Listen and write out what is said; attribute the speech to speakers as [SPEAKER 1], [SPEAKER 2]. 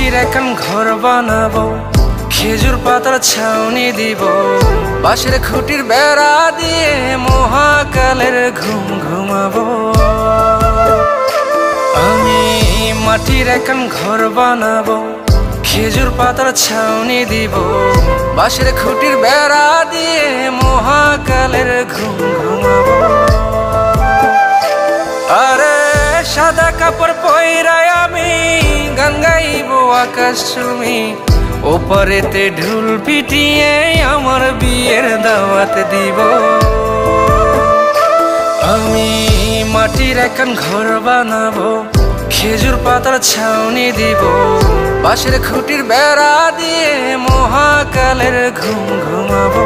[SPEAKER 1] মাটির এখন ঘর বানাবো, খেজুর পাতার ছাউনি দিব, বাঁশের খুঁটির বেড়া দিয়ে মহাকালের ঘুম ঘুমাবো। আমি মাটির এখন ঘর বানাবো, খেজুর পাতার ছাউনি দিব, বাঁশের খুঁটির বেড়া দিয়ে মহাকালের ঘুম ঘুমাবো। আরে সাদা কাপড় পয়রায় আমি গান গাইবো আকাশ চুমি, ওপারেতে ঢোল পিটিয়ে আমার বিয়ের দাওয়াত দিব। আমি মাটির এখন ঘর বানাবো, খেজুর পাতার ছাউনি দিব, বাঁশের খুঁটির বেড়া দিয়ে মহাকালের ঘুম ঘুমাবো।